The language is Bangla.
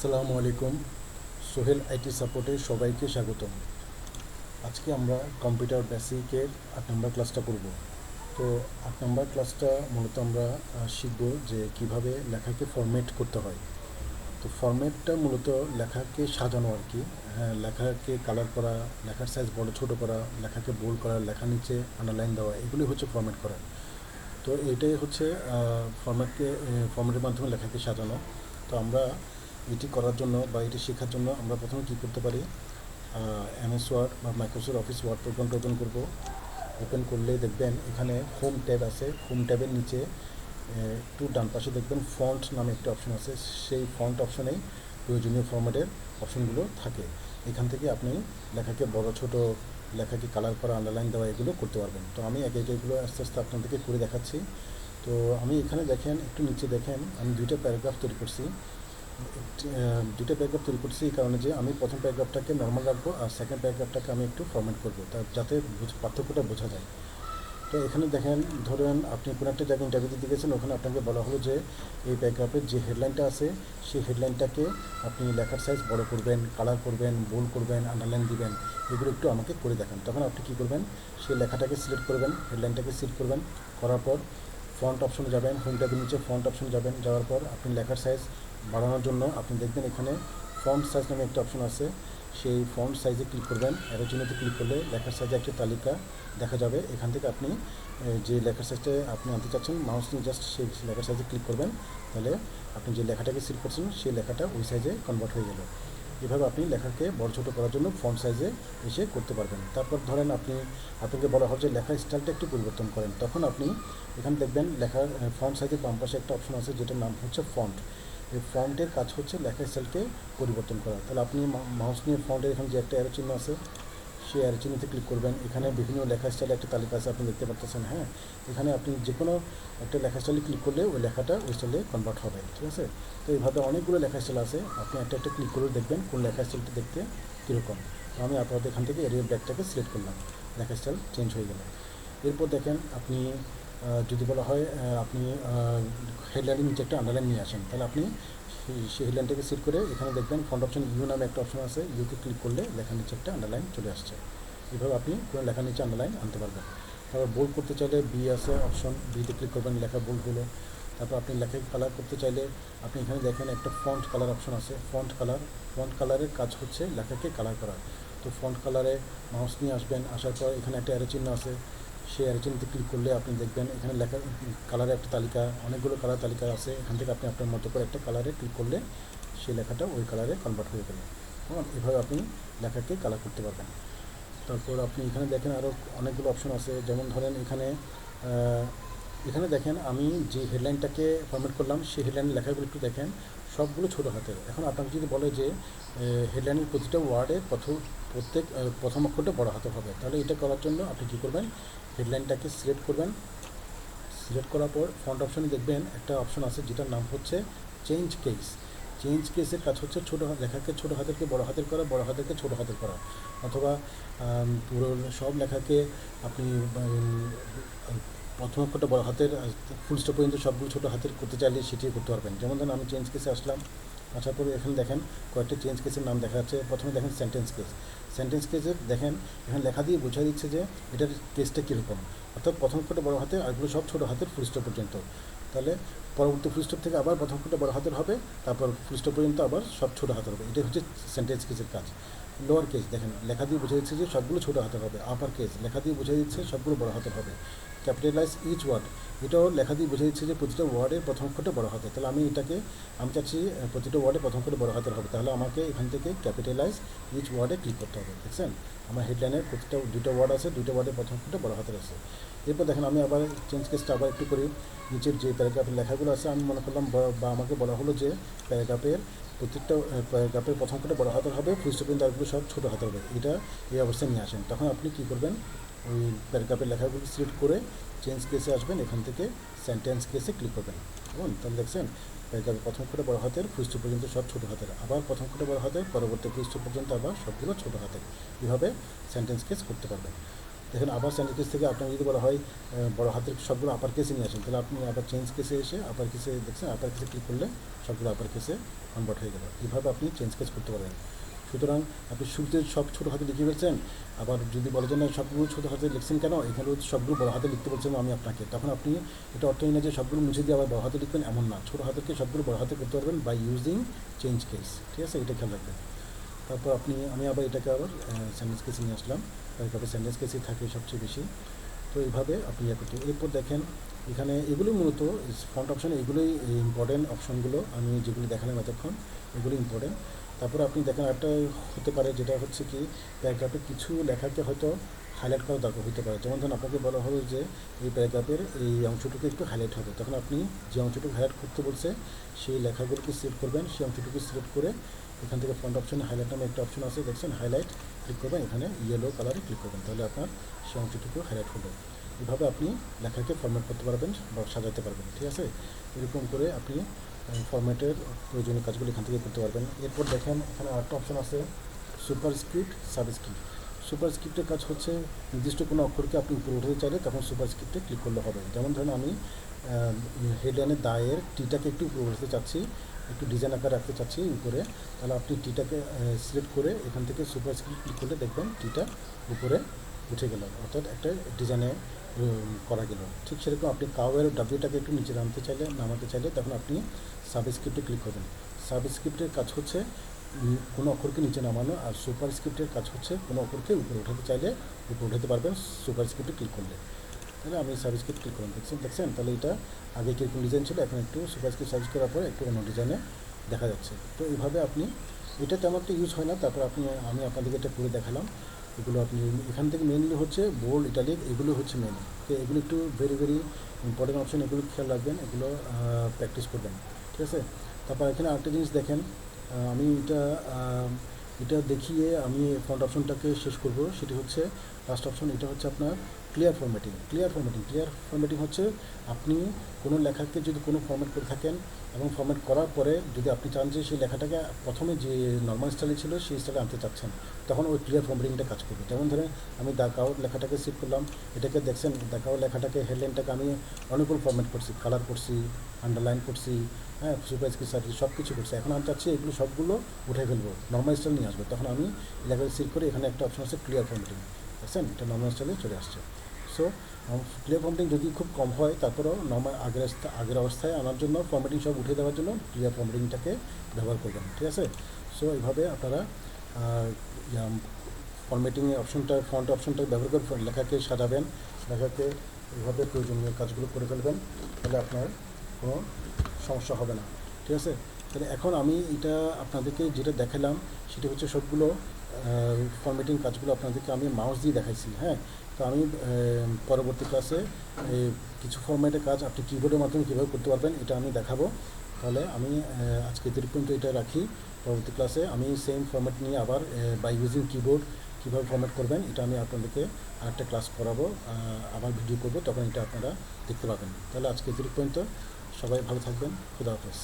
আসসালামু আলাইকুম। সোহেল আইটি সাপোর্টে সবাইকে স্বাগতম। আজকে আমরা কম্পিউটার বেসিকের 8 নম্বর ক্লাসটা করব। তো 8 নম্বর ক্লাসটা মূলত আমরা শিখব যে কিভাবে লেখাকে ফরম্যাট করতে হয়। তো ফরম্যাটটা মূলত লেখাকে সাজানো আর কি। হ্যাঁ, লেখাকে কালার করা, লেখার সাইজ বড় ছোট করা, লেখাকে বোল্ড করা, লেখা নিচে আন্ডারলাইন দেওয়া, এগুলি হচ্ছে ফরম্যাট করা। তো এটাই হচ্ছে ফরম্যাটের মাধ্যমে লেখাকে সাজানো। তো আমরা এটি করার জন্য বা এটি শেখার জন্য আমরা প্রথমে কী করতে পারি, এমএস ওয়ার্ড বা মাইক্রোসফট অফিস ওয়ার্ড প্রোগ্রামটা ওপেন করব। ওপেন করলে দেখবেন এখানে হোম ট্যাব আছে। হোম ট্যাবের নিচে একটু ডান পাশে দেখবেন ফন্ট নামে একটা অপশন আছে। সেই ফন্ট অপশনেই প্রয়োজনীয় ফরম্যাটের অপশনগুলো থাকে। এখান থেকে আপনি লেখাকে বড় ছোট, লেখাকে কালার করা, আন্ডারলাইন দেওয়া, এগুলো করতে পারবেন। তো আমি এগুলো আস্তে আস্তে আপনাদেরকে করে দেখাচ্ছি। তো আমি এখানে দেখেন, একটু নিচে দেখেন, আমি দুইটা প্যারাগ্রাফ তৈরি করছি। দুইটা প্যারাগ্রাফ তৈরি করছি এই কারণে যে আমি প্রথম প্যারাগ্রাফটাকে নর্মাল রাখবো আর সেকেন্ড প্যারাগ্রাফটাকে আমি একটু ফরম্যাট করবো, যাতে পার্থক্যটা বোঝা যায়। তো এখানে দেখেন, ধরেন আপনি কোনো একটা জায়গায় ইন্টারভিউ দিতে গেছেন, ওখানে আপনাকে বলা হলো যে এই প্যারাগ্রাফের যে হেডলাইনটা আছে সেই হেডলাইনটাকে আপনি লেখার সাইজ বড় করবেন, কালার করবেন, বোল্ড করবেন, আন্ডারলাইন দিবেন, এগুলো একটু আমাকে করে দেখান। তখন আপনি কী করবেন, সেই লেখাটাকে সিলেক্ট করবেন, হেডলাইনটাকে সিলেক্ট করবেন, করার পর ফন্ট অপশনে যাবেন, হোম ট্যাবের নিচে ফন্ট অপশনে যাবেন, যাওয়ার পর আপনি লেখার সাইজ বাড়ানোর জন্য আপনি দেখবেন এখানে ফন্ট সাইজ নামে একটা অপশন আছে। সেই ফন্ট সাইজে ক্লিক করবেন। অ্যারো চিহ্নতে ক্লিক করলে লেখার সাইজে একটা তালিকা দেখা যাবে। এখান থেকে আপনি যে লেখার সাইজটা আপনি আনতে চাচ্ছেন, মাউস নিয়ে জাস্ট সেই লেখার সাইজে ক্লিক করবেন। তাহলে আপনি যে লেখাটাকে সিলেক্ট করছেন সেই লেখাটা ওই সাইজে কনভার্ট হয়ে গেল। এভাবে আপনি লেখাকে বড় ছোটো করার জন্য ফন্ট সাইজে এসে করতে পারবেন। তারপর ধরেন আপনাকে বলা হয় যে লেখার স্টাইলটা একটু পরিবর্তন করেন, তখন আপনি এখানে দেখবেন লেখার ফন্ট সাইজের বাম পাশে একটা অপশন আছে যেটার নাম হচ্ছে ফন্ট। এই ফন্টের কাজ হচ্ছে লেখার স্টাইলকে পরিবর্তন করা। তাহলে আপনি মাউস নিয়ে ফন্টের এখানে যে একটা অ্যারো চিহ্ন আছে সেই অ্যারো চিহ্নতে ক্লিক করবেন। এখানে বিভিন্ন লেখা স্টাইলের একটা তালিকা আছে, আপনি দেখতে পাচ্ছেন। হ্যাঁ, এখানে আপনি যে কোনো একটা লেখা স্টাইলে ক্লিক করলে ওই লেখাটা ওই স্টাইলে কনভার্ট হবে, ঠিক আছে। তো এইভাবে অনেকগুলো লেখা স্টাইল আছে, আপনি একটা একটা ক্লিক করে দেখবেন কোন লেখা স্টাইলটা দেখতে কীরকম। তো আমি আপাতত এখান থেকে এরিয়া ব্যাকটাকে সিলেক্ট করলাম, লেখা স্টাইল চেঞ্জ হয়ে গেল। এরপর দেখেন আপনি যদি বলা হয় আপনি হেডলাইনের নিচে একটা আন্ডারলাইন নিয়ে আসেন, তাহলে আপনি সেই হেডলাইনটাকে সিলেক্ট করে এখানে দেখবেন ফন্ট অপশন ইউ নামে একটা অপশন আছে। ইউকে ক্লিক করলে লেখার নিচে একটা আন্ডারলাইন চলে আসছে। এইভাবে আপনি কোনো লেখার নিচে আন্ডারলাইন আনতে পারবেন। তারপর বোল্ড করতে চাইলে বি আছে অপশন, বিতে ক্লিক করবেন, লেখা বোল্ড হলো। তারপর আপনি লেখাকে কালার করতে চাইলে আপনি এখানে দেখেন একটা ফন্ট কালার অপশন আছে। ফন্ট কালারের কাজ হচ্ছে লেখাকে কালার করা। তো ফন্ট কালারে মাউস নিয়ে আসবেন, আসার পর এখানে একটা অ্যারো চিহ্ন আছে। সেই অ্যারো চিহ্নতে ক্লিক করলে আপনি দেখবেন এখানে লেখা কালারের একটা তালিকা, অনেকগুলো কালার তালিকা আছে। এখান থেকে আপনি আপনার মতো করে একটা কালারে ক্লিক করলে সেই লেখাটা ওই কালারে কনভার্ট হয়ে গেল। এভাবে আপনি লেখাকে কালার করতে পারবেন। তারপর আপনি এখানে দেখেন আরও অনেকগুলো অপশন আছে। যেমন ধরেন এখানে দেখেন আমি যে হেডলাইনটাকে ফরম্যাট করলাম সেই হেডলাইনের লেখাগুলো একটু দেখেন, সবগুলো ছোটো হাতের। এখন আপনাকে যদি বলে যে হেডলাইনের প্রতিটা ওয়ার্ডে প্রথম অক্ষরটা বড় হাতে হবে, তাহলে এটা করার জন্য আপনি কী করবেন, হেডলাইনটাকে সিলেক্ট করবেন। সিলেক্ট করার পর ফন্ট অপশনে দেখবেন একটা অপশন আছে যেটার নাম হচ্ছে চেঞ্জ কেস। চেঞ্জ কেসের কাজ হচ্ছে লেখাকে ছোটো হাতেরকে বড় হাতের করা, বড় হাতেরকে ছোটো হাতের করা, অথবা পুরো সব লেখাকে আপনি প্রথম অক্ষরটা বড় হাতের, ফুল স্টপ পর্যন্ত সবগুলো ছোটো হাতের করতে চাইলে সেটি করতে পারবেন। যেমন ধরুন আমি চেঞ্জ কেসে আসলাম, আসার পরে এখানে দেখেন কয়েকটা চেঞ্জ কেসের নাম দেখা যাচ্ছে। প্রথমে দেখেন সেন্টেন্স কেস। সেন্টেন্স কেসে দেখেন এখানে লেখা দিয়ে বোঝাই দিচ্ছে যে এটার কেসটা কীরকম, অর্থাৎ প্রথম অক্ষরটা বড় হাতের, আরগুলো সব ছোটো হাতের ফুল স্টপ পর্যন্ত। তাহলে পরবর্তী ফুল স্টপ থেকে আবার প্রথম অক্ষরটা বড় হাতের হবে, তারপর ফুল স্টপ পর্যন্ত আবার সব ছোটো হাতের হবে। এটাই হচ্ছে সেন্টেন্স কেসের কাজ। লোয়ার কেস দেখেন লেখা দিয়ে বোঝা দিচ্ছে যে সবগুলো ছোটো হাতের হবে। আপার কেস লেখা দিয়ে বোঝা দিচ্ছে সবগুলো বড় হাতের হবে। ক্যাপিটালাইজ ইচ ওয়ার্ড, এটাও লেখা দিয়ে বোঝা দিচ্ছে যে প্রতিটা ওয়ার্ডের প্রথম অক্ষরটা বড় হাতের। তাহলে আমি চাচ্ছি প্রতিটা ওয়ার্ডে প্রথম অক্ষরটা বড় হাতের হবে, তাহলে আমাকে এখান থেকে ক্যাপিটালাইজ ইচ ওয়ার্ডে ক্লিক করতে হবে। দেখছেন আমার হেডলাইনের প্রতিটা দুটো ওয়ার্ড আছে, দুটো ওয়ার্ডের প্রথম অক্ষরটা বড় হাতের আছে। এরপর দেখেন আমি আবার চেঞ্জ কেসটা আবার একটু করি। নিচের যে প্যারাগ্রাফের লেখাগুলো আছে আমি মনে করলাম বা আমাকে বলা হলো যে প্রত্যেকটা প্যারাগ্রাফের প্রথম অক্ষরটা বড় হাতের হবে, ফুল স্টপ পর্যন্ত আরগুলো সব ছোটো হাতের হবে। এটা এই অবস্থায় নিয়ে আসেন। তখন আপনি কী করবেন, ওই প্যারাগ্রাফের লেখাগুলো সিলেক্ট করে চেঞ্জ কেসে আসবেন, এখান থেকে সেন্টেন্স কেসে ক্লিক করবেন। কেমন, তাহলে দেখছেন প্যারাগ্রাফের প্রথম অক্ষরটা বড় হাতের, ফুল স্টপ পর্যন্ত সব ছোটো হাতের, আবার প্রথম অক্ষরটা বড় হাতের, পরবর্তী ফুল স্টপ পর্যন্ত আবার সবগুলো ছোটো হাতের। এভাবে সেন্টেন্স কেস করতে পারবেন। দেখেন আবার স্যান্ডউইচ কেস থেকে আপনার যদি বলা হয় বড় হাতের সবগুলো আপার কেসে নিয়ে আসেন, তাহলে আপনি আবার চেঞ্জ কেসে এসে আপার কেসে দেখছেন, আপার কেসে ক্লিক করলে সবগুলো আপার কেসে কনভার্ট হয়ে গেল। এইভাবে আপনি চেঞ্জ কেস করতে পারবেন। সুতরাং আপনি শুরুতে সব ছোটো হাতে লিখে ফেলছেন, আবার যদি বলে যে না সবগুলো ছোটো হাতে লিখছেন কেন, এখানে সবগুলো বড় হাতে লিখতে বলছেন আমি আপনাকে, তখন আপনি এটা অর্থ না যে সবগুলো মুছে দিয়ে আবার বড় হাতে লিখবেন এমন না, ছোটো হাতেরকে সবগুলো বড় হাতে করতে পারবেন বাই ইউজিং চেঞ্জ কেস। ঠিক আছে, এটা খেয়াল রাখবেন। তারপর আমি আবার এটাকে আবার স্যান্ডউইচ কেসে নিয়ে আসলাম, তারপরে স্যান্ডউইচ কেসেই থাকে সবচেয়ে বেশি। তো এইভাবে আপনি ইয়ে করতে, এরপর দেখেন এখানে এগুলো মূলত ফন্ট অপশন, এগুলোই ইম্পর্টেন্ট অপশনগুলো আমি যেগুলি দেখালাম এতক্ষণ, এগুলো ইম্পর্টেন্ট। তারপরে আপনি দেখেন একটা হতে পারে যেটা হচ্ছে কি প্যারাগ্রাফে কিছু লেখাকে হয়তো হাইলাইট করা দরকার হতে পারে। যেমন ধরুন আপনাকে বলা হলো যে এই প্যারাগ্রাফের এই অংশটুকু একটু হাইলাইট হবে, তখন আপনি যে অংশটুকু হাইলাইট করতে বলছে সেই লেখাগুলোকে সিলেক্ট করবেন, সেই অংশটুকু সিলেক্ট করে এখান থেকে ফন্ট অপশনে হাইলাইট নামে একটা অপশন আছে দেখছেন, হাইলাইট ক্লিক করবেন, এখানে ইয়েলো কালারে ক্লিক করবেন, তাহলে আপনার সেই অংশটুকু হাইলাইট হলো। এভাবে আপনি লেখাকে ফরম্যাট করতে পারবেন বা সাজাতে পারবেন। ঠিক আছে, এরকম করে আপনি ফরম্যাটের প্রয়োজনীয় কাজগুলো এখান থেকে করতে পারবেন। এরপর দেখেন এখানে আরেকটা অপশন আছে সুপারস্ক্রিপ্ট সাবস্ক্রিপ্ট। সুপারস্ক্রিপ্টের কাজ হচ্ছে নির্দিষ্ট কোনো অক্ষরকে আপনি উপরে উঠাতে চাইলে তখন সুপারস্ক্রিপ্টে ক্লিক করলে হবে। যেমন ধরুন আমি হেডলাইনের দায়ের টিটাকে একটু উপরে উঠাতে চাচ্ছি, একটু ডিজাইন আকার রাখতে চাচ্ছি উপরে, তাহলে আপনি টিটাকে সিলেক্ট করে এখান থেকে সুপারস্ক্রিপ্ট ক্লিক করলে দেখবেন টিটা উপরে উঠে গেল, অর্থাৎ একটা ডিজাইনে করা গেল। ঠিক সেরকম আপনি কাউয়ের ডাব্লিউটাকে একটু নিচে নামাতে চাইলে তখন আপনি সাবস্ক্রিপ্টে ক্লিক করবেন। সাবস্ক্রিপ্টের কাজ হচ্ছে কোনো অক্ষরকে নিচে নামানো, আর সুপারস্ক্রিপ্টের কাজ হচ্ছে কোনো অক্ষরকে উপরে উঠাতে চাইলে উপরে উঠাতে পারবেন সুপারস্ক্রিপ্টে ক্লিক করলে। তাহলে আমি সাবস্ক্রিপ্ট ক্লিক করলাম, দেখছেন তাহলে এটা আগে কীরকম ডিজাইন ছিল, এখন একটু সুপারস্ক্রিপ্ট সার্চ করার পরে একটু অন্য ডিজাইনে দেখা যাচ্ছে। তো এইভাবে আপনি, এটা তেমন একটা ইউজ হয় না, তারপর আমি আপনাদেরকে এটা করে দেখালাম। এগুলো আপনি এখান থেকে মেনলি হচ্ছে বোল্ড, ইটালিক, এগুলো হচ্ছে মেন। তো এগুলো একটু ভেরি ভেরি ইম্পর্টেন্ট অপশন, এগুলো খেয়াল রাখবেন, এগুলো প্র্যাকটিস করবেন। ঠিক আছে, তারপর এখানে আরেকটা জিনিস দেখেন, আমি এটা দেখিয়ে আমি ফন্ট অপশনটাকে শেষ করব। সেটি হচ্ছে লাস্ট অপশন, এটা হচ্ছে আপনার ক্লিয়ার ফরম্যাটিং। ক্লিয়ার ফরম্যাটিং হচ্ছে আপনি কোনো লেখাকে যদি কোনো ফরম্যাট করে থাকেন এবং ফরম্যাট করার পরে যদি আপনি চান যে সেই লেখাটাকে প্রথমে যে নর্মাল স্টাইলে ছিল সেই স্টাইলে আনতে চাচ্ছেন, তখন ওই ক্লিয়ার ফরম্যাটিংটা কাজ করবে। যেমন ধরেন আমি দাকাও লেখাটাকে সিলেক্ট করলাম, এটাকে দেখছেন দাকাও লেখাটাকে হেডলাইনটাকে আমি অনেকগুলো ফরম্যাট করছি, কালার করছি, আন্ডারলাইন করছি, হ্যাঁ সুপারস্ক্রিপ্ট সার্ভিস সব কিছু করছি। এখন আমি চাচ্ছি এগুলো সবগুলো উঠে ফেলবো, নর্মাল স্টাইল নিয়ে আসবো, তখন আমি লেখাটা সিলেক্ট করে এখানে একটা অপশন আছে ক্লিয়ার ফরম্যাটিং, দেখছেন এটা নর্মাল স্টাইলে চলে আসছে। সো ক্লিয়ার ফরম্যাটিং যদি খুব কম হয় তারপরেও নর্মাল আগের অবস্থায় আনার জন্য ফরম্যাটিং সব উঠে দেওয়ার জন্য ক্লিয়ার ফরম্যাটিংটাকে ব্যবহার করবেন। ঠিক আছে, সো এইভাবে আপনারা ফরম্যাটিং অপশনটা, ফন্ট অপশনটা ব্যবহার করে লেখাকে সাজাবেন, লেখাকে এইভাবে প্রয়োজনীয় কাজগুলো করে ফেলবেন, তাহলে আপনার কোনো সমস্যা হবে না। ঠিক আছে, তাহলে এখন আমি এটা আপনাদেরকে যেটা দেখালাম সেটা হচ্ছে সবগুলো ফরম্যাটিং কাজগুলো আপনাদেরকে আমি মাউস দিয়ে দেখাইছি। হ্যাঁ, তো আমি পরবর্তী ক্লাসে কিছু ফরম্যাটের কাজ আপনি কিবোর্ডের মাধ্যমে কীভাবে করতে পারবেন এটা আমি দেখাবো। তাহলে আমি আজকে এদের পর্যন্ত এটা রাখি। পরবর্তী ক্লাসে আমি সেম ফরম্যাট নিয়ে আবার বাই ইউজিং কিবোর্ড কীভাবে ফরম্যাট করবেন এটা আমি আপনাদেরকে আরেকটা ক্লাস করাবো, আবার ভিডিও করবো, তখন এটা আপনারা দেখতে পাবেন। তাহলে আজকে এদের পর্যন্ত, সবাই ভালো থাকবেন, খুদা হাফেজ।